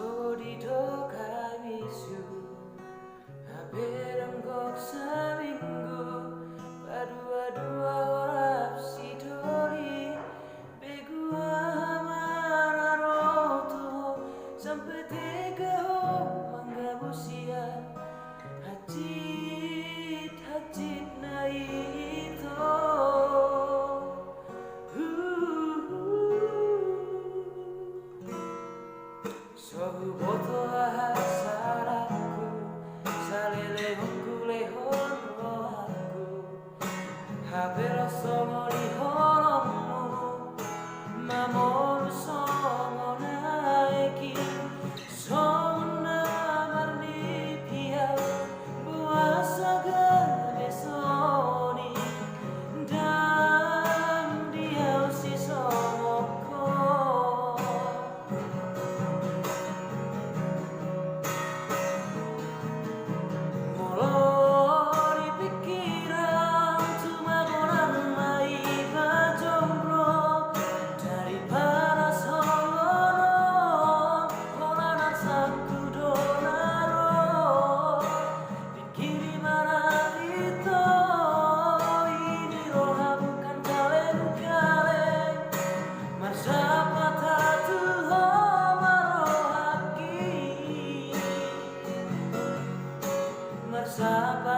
Sodido kamisu Haberang kok seminggu Padua-dua orap sidoli Begua mararoto Sampai tiga ho manggabusia Hajit na ito Suatu boto hasaraku Salilehonku lehon rohaku Habero songo lihonomu Mamoru songo naiki Songo namarni piau Buasa besoni Dan diau si songoko Bersama